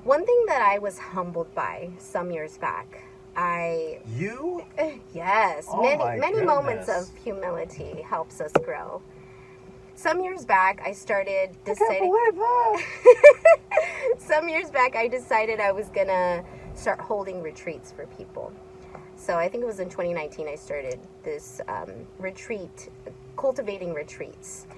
One thing that I was humbled by some years back, You? yes, Oh my many moments goodness. of humility helps us grow. Some years back, I started I can't deciding. believe that. Some years back, I decided I was gonna start holding retreats for people. So I think it was in 2019 I started this retreat, cultivating retreats.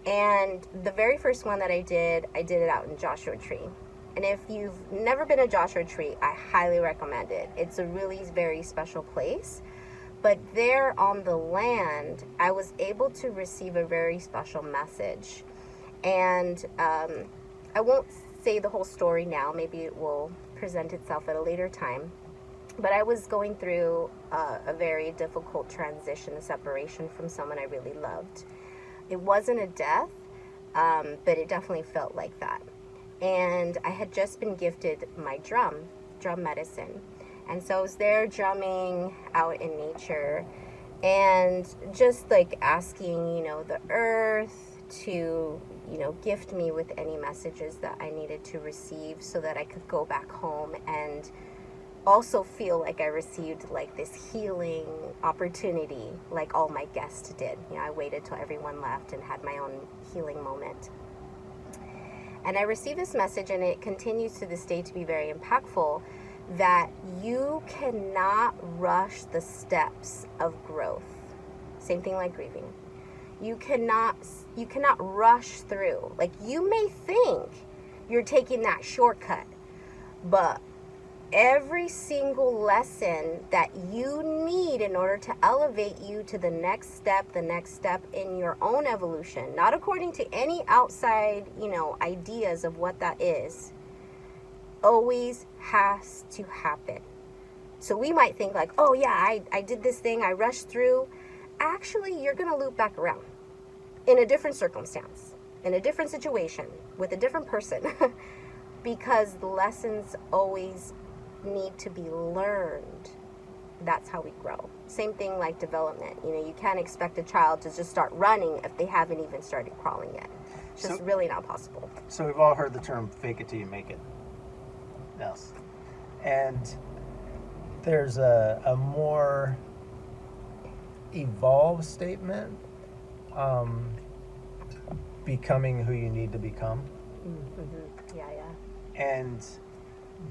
And the very first one that I did it out in Joshua Tree. And if you've never been to Joshua Tree, I highly recommend it. It's a really very special place. But there on the land, I was able to receive a very special message. And I won't say the whole story now. Maybe it will present itself at a later time. But I was going through a very difficult transition, a separation from someone I really loved. It wasn't a death, but it definitely felt like that. And I had just been gifted my drum medicine. And so I was there drumming out in nature and just like asking, the earth to, gift me with any messages that I needed to receive so that I could go back home and also feel like I received like this healing opportunity like all my guests did. I waited till everyone left and had my own healing moment. And I received this message, and it continues to this day to be very impactful, that you cannot rush the steps of growth. Same thing like grieving. You cannot rush through. Like, you may think you're taking that shortcut, but every single lesson that you need in order to elevate you to the next step in your own evolution, not according to any outside, ideas of what that is, always has to happen. So we might think like, oh yeah, I did this thing, I rushed through. Actually, you're going to loop back around in a different circumstance, in a different situation, with a different person, because the lessons always need to be learned. That's how we grow. Same thing like development. You can't expect a child to just start running if they haven't even started crawling yet. It's just really not possible. So we've all heard the term fake it till you make it. Yes. And there's a more evolved statement, becoming who you need to become. Mm-hmm. Yeah. And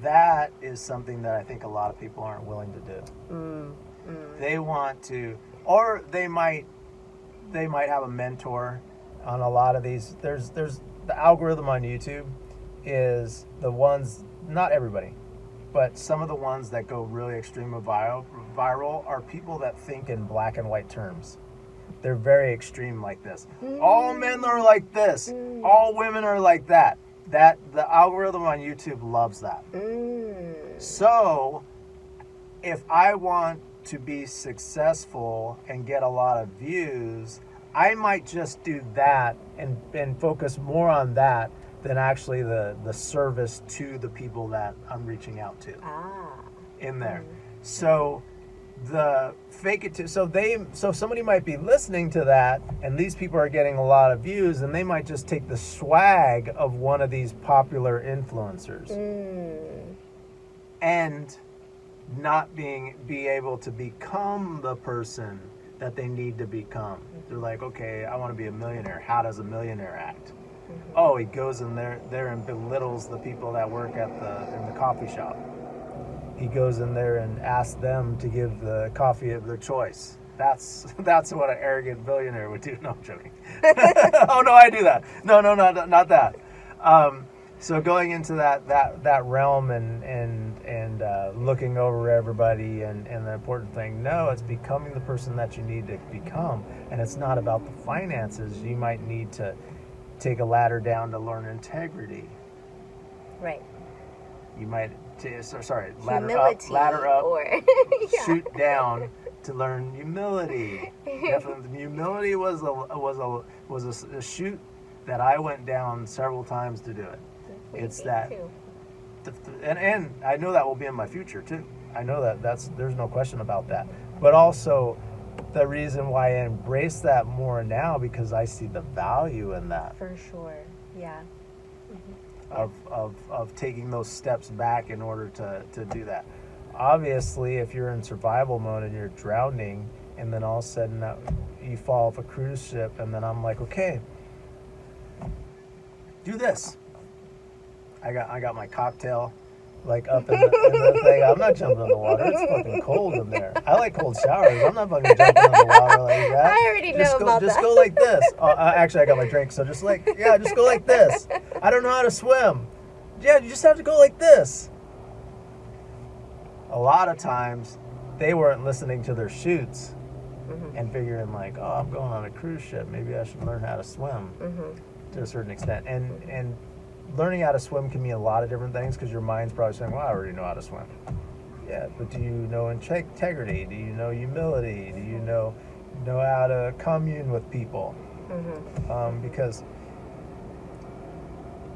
that is something that I think a lot of people aren't willing to do. They want to, or they might have a mentor on a lot of these. There's the algorithm on YouTube is the ones, not everybody, but some of the ones that go really extreme viral are people that think in black and white terms. They're very extreme like this. All men are like this. All women are like that. That the algorithm on YouTube loves that. So if I want to be successful and get a lot of views, I might just do that and focus more on that than actually the service to the people that I'm reaching out to in there. So the fake it to, so somebody might be listening to that, and these people are getting a lot of views, and they might just take the swag of one of these popular influencers and not be able to become the person that they need to become. They're like, okay, I want to be a millionaire. How does a millionaire act? Oh, he goes in there and belittles the people that work in the coffee shop. He goes in there and asks them to give the coffee of their choice. That's what an arrogant billionaire would do. No, I'm joking. Oh no, I do that. No, not that. So going into that realm and looking over everybody and the important thing, no, it's becoming the person that you need to become, and it's not about the finances. You might need to take a ladder down to learn integrity. Right. You might Humility, ladder up, or shoot down to learn humility. Definitely, humility was a shoot that I went down several times to do it. It's that, and I know that will be in my future too. I know there's no question about that. But also, the reason why I embrace that more now because I see the value in that. For sure, yeah. of taking those steps back in order to do that. Obviously, if you're in survival mode and you're drowning, and then all of a sudden you fall off a cruise ship, and then I'm like, okay, do this. I got my cocktail like up in the thing. I'm not jumping in the water. It's fucking cold in there. I like cold showers. I'm not fucking jumping in the water like that. I already know about that. Just go like this. Actually, I got my drink, so just go like this. I don't know how to swim. Yeah, you just have to go like this. A lot of times, they weren't listening to their chutes and figuring like, oh, I'm going on a cruise ship. Maybe I should learn how to swim to a certain extent. And learning how to swim can mean a lot of different things, because your mind's probably saying, well, I already know how to swim. Yeah, but do you know integrity? Do you know humility? Do you know how to commune with people? Because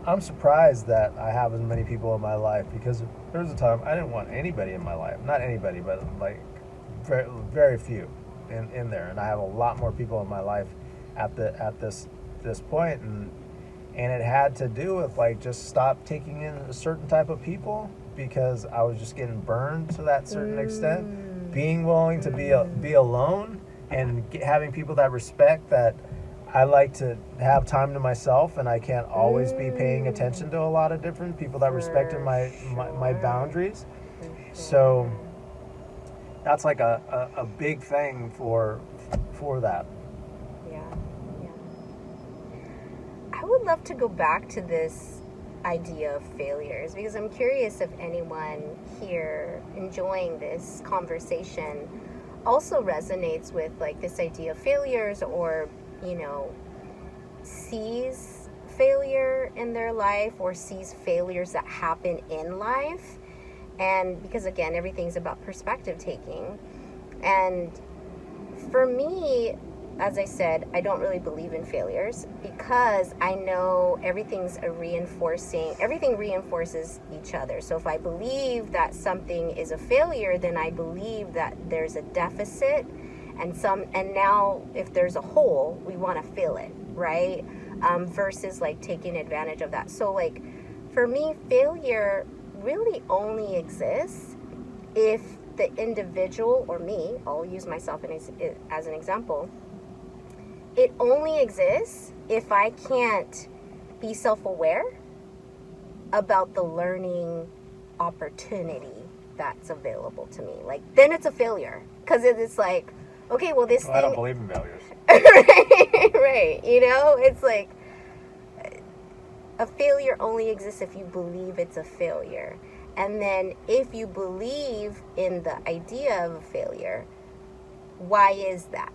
I'm surprised that I have as many people in my life, because there was a time I didn't want anybody in my life. Not anybody, but like very, very few in there. And I have a lot more people in my life at this point, and it had to do with like just stop taking in a certain type of people, because I was just getting burned to that certain extent. Being willing to be alone and having people that respect that I like to have time to myself, and I can't always be paying attention to a lot of different people that respected my boundaries. So that's like a big thing for that. Yeah. I would love to go back to this idea of failures, because I'm curious if anyone here enjoying this conversation also resonates with like this idea of failures, or sees failure in their life, or sees failures that happen in life. And because again, everything's about perspective taking. And for me, as I said, I don't really believe in failures, because I know everything reinforces each other. So if I believe that something is a failure, then I believe that there's a deficit, and now if there's a hole, we want to fill it, right? Versus like taking advantage of that. So like for me, failure really only exists if the individual, or me, I'll use myself as an example, it only exists if I can't be self-aware about the learning opportunity that's available to me. Like, then it's a failure, because it's like, okay, well, this thing... I don't believe in failures. right. It's like a failure only exists if you believe it's a failure. And then if you believe in the idea of a failure, why is that?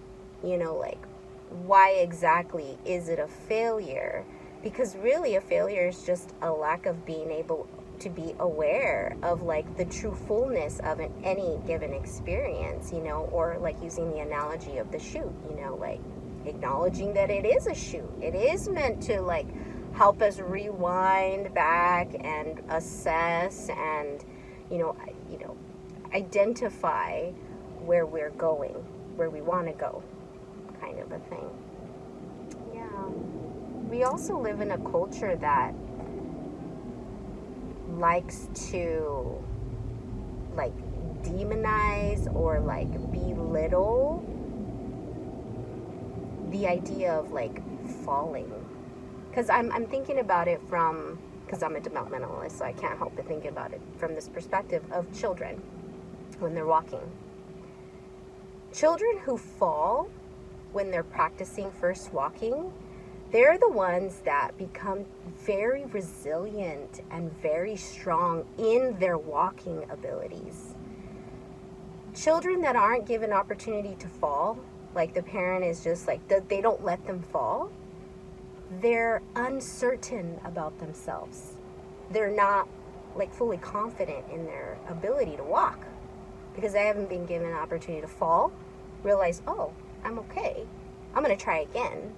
Why exactly is it a failure? Because really a failure is just a lack of being able to be aware of like the true fullness of any given experience, or like using the analogy of the chute, like acknowledging that it is a chute. It is meant to like help us rewind back and assess and, identify where we're going, where we want to go, kind of a thing. Yeah. We also live in a culture that likes to like demonize or like belittle the idea of like falling. Because I'm thinking about it because I'm a developmentalist, so I can't help but think about it from this perspective of children when they're walking. Children who fall when they're practicing first walking, they're the ones that become very resilient and very strong in their walking abilities. Children that aren't given opportunity to fall, like the parent is just like, they don't let them fall, they're uncertain about themselves. They're not like fully confident in their ability to walk because they haven't been given an opportunity to fall, realize, oh, I'm okay, I'm gonna try again,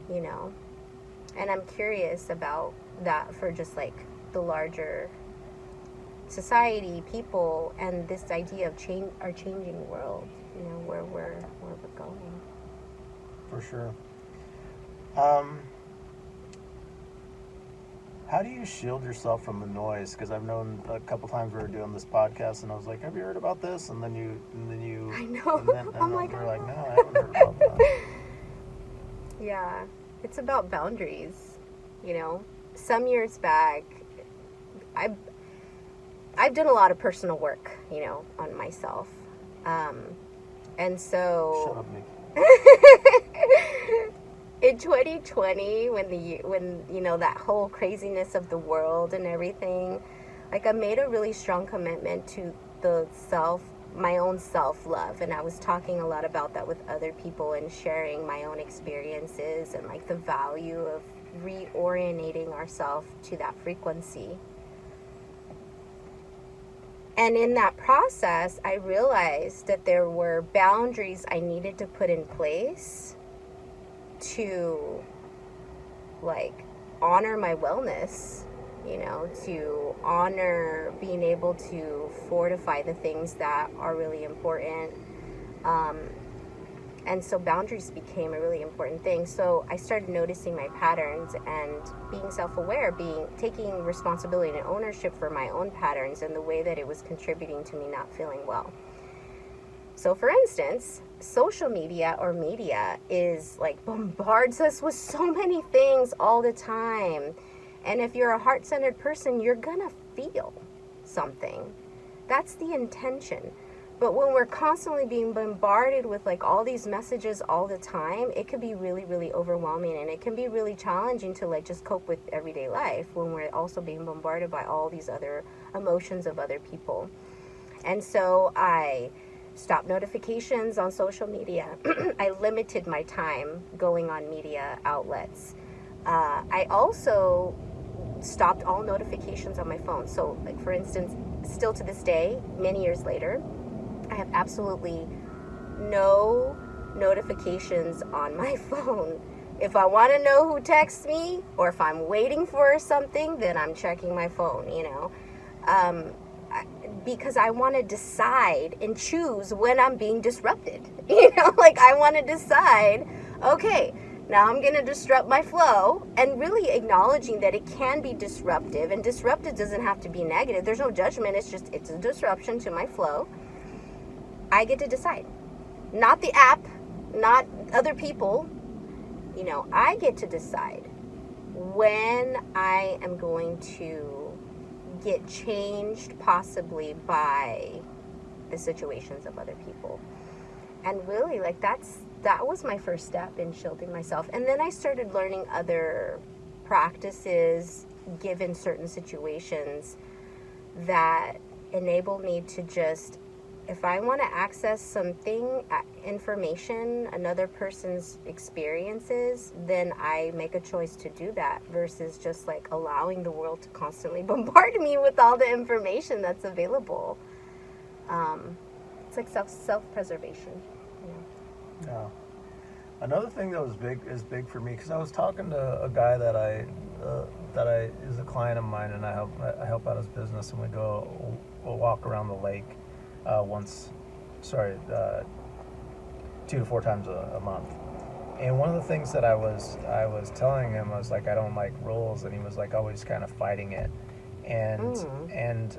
and I'm curious about that for just like the larger society, people, and this idea of our changing world, where we're going. For sure. How do you shield yourself from the noise? Because I've known a couple times we were doing this podcast, and I was like, "Have you heard about this?" And then you, I know. and I'm like, we're like, "No, I haven't heard about that." Yeah, it's about boundaries. You know, some years back, I've done a lot of personal work, you know, on myself, and so. Shut up, Nick. In 2020, when you know that whole craziness of the world and everything, like I made a really strong commitment to my own self-love, and I was talking a lot about that with other people and sharing my own experiences and like the value of reorientating ourselves to that frequency. And in that process, I realized that there were boundaries I needed to put in place to like honor my wellness, you know, to honor being able to fortify the things that are really important. And so boundaries became a really important thing. So I started noticing my patterns and being self-aware, taking responsibility and ownership for my own patterns and the way that it was contributing to me not feeling well. So for instance, social media or media is like bombards us with so many things all the time. And if you're a heart-centered person, you're gonna feel something. That's the intention. But when we're constantly being bombarded with like all these messages all the time, it can be really, really overwhelming, and it can be really challenging to like just cope with everyday life when we're also being bombarded by all these other emotions of other people. And so I stopped notifications on social media. I limited my time going on media outlets. I also stopped all notifications on my phone. So like for instance, still to this day, many years later, I have absolutely no notifications on my phone. If I want to know who texts me or if I'm waiting for something, then I'm checking my phone, you know, because I want to decide and choose when I'm being disrupted. You know, like I want to decide, okay, now I'm going to disrupt my flow, and really acknowledging that it can be disruptive, and disruptive doesn't have to be negative. There's no judgment. It's a disruption to my flow. I get to decide, not the app, not other people. You know, I get to decide when I am going to get changed, possibly by the situations of other people. And really, like that was my first step in shielding myself. And then I started learning other practices given certain situations that enable me to just, if I want to access something, information, another person's experiences, then I make a choice to do that versus just like allowing the world to constantly bombard me with all the information that's available. It's like self-preservation. Yeah. Another thing that is big for me, because I was talking to a guy that is a client of mine, and I help out his business, and we'll walk around the lake 2 to 4 times a month. And one of the things that I was telling him was like, I don't like rules, and he was like always kind of fighting it. And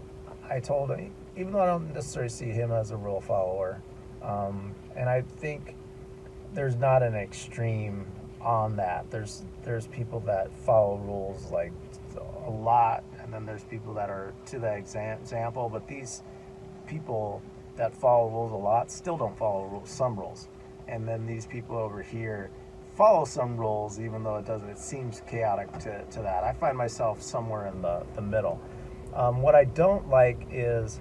I told him, even though I don't necessarily see him as a rule follower, and I think there's not an extreme on that. There's people that follow rules like a lot, and then there's people that are to the example, but these people that follow rules a lot still don't follow some rules. And then these people over here follow some rules, even though it seems chaotic to that. I find myself somewhere in the middle. What I don't like is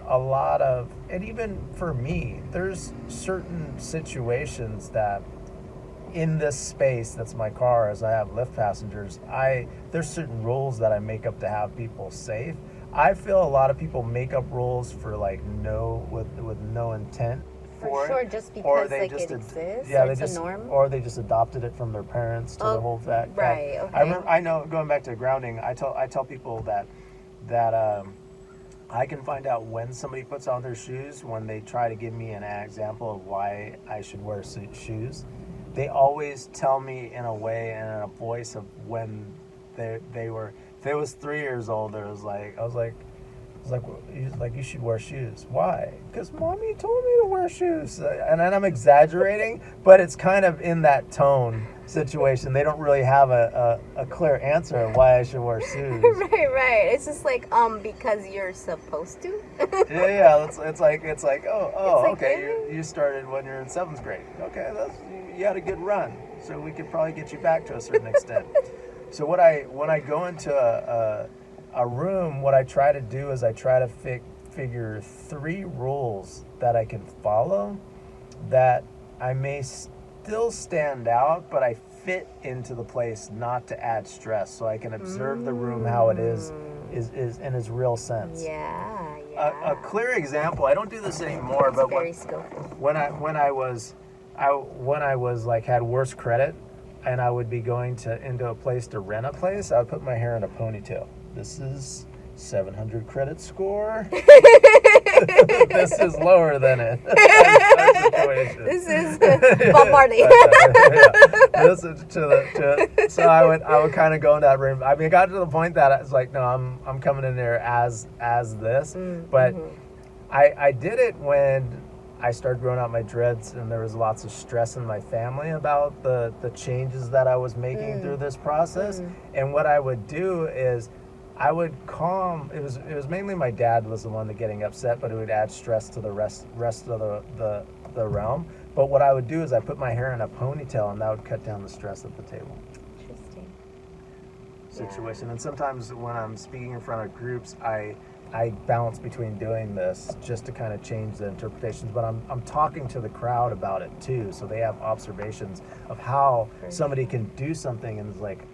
a lot of, and even for me, there's certain situations that in this space that's my car, as I have Lyft passengers, there's certain rules that I make up to have people safe. I feel a lot of people make up rules for like with no intent for sure, it, just because like it exists. Yeah, it's a norm. Or they just adopted it from their parents to the whole fact. Right. Okay. I know. Going back to grounding, I tell people that I can find out when somebody puts on their shoes when they try to give me an example of why I should wear shoes. They always tell me in a way and in a voice of when they If it was 3 years older, I was like, you should wear shoes. Why? Because mommy told me to wear shoes. And then I'm exaggerating, but it's kind of in that tone situation. They don't really have a clear answer of why I should wear shoes. Right. It's just like, because you're supposed to. Yeah. It's like, like, okay. You started when you're in 7th grade. Okay, you had a good run, so we could probably get you back to a certain extent. So when I go into a room, what I try to do is I try to figure 3 rules that I can follow that I may still stand out, but I fit into the place not to add stress, so I can observe the room how it is in its real sense. Yeah. A clear example. I don't do this anymore, It's but very skillful. when I was like had worse credit, and I would be going into a place to rent a place, I would put my hair in a ponytail. This is 700 credit score. This is lower than it. This is Bob Marley. This is so I would kind of go in that room. I mean, it got to the point that I was like, no, I'm coming in there as this. But I did it when I started growing out my dreads, and there was lots of stress in my family about the changes that I was making through this process. And what I would do is I would calm. It was mainly my dad was the one that getting upset, but it would add stress to the rest of the realm. But what I would do is I put my hair in a ponytail, and that would cut down the stress at the table. Interesting. Situation. And sometimes when I'm speaking in front of groups, I balance between doing this just to kind of change the interpretations, but I'm talking to the crowd about it too, so they have observations of how somebody can do something and it's like,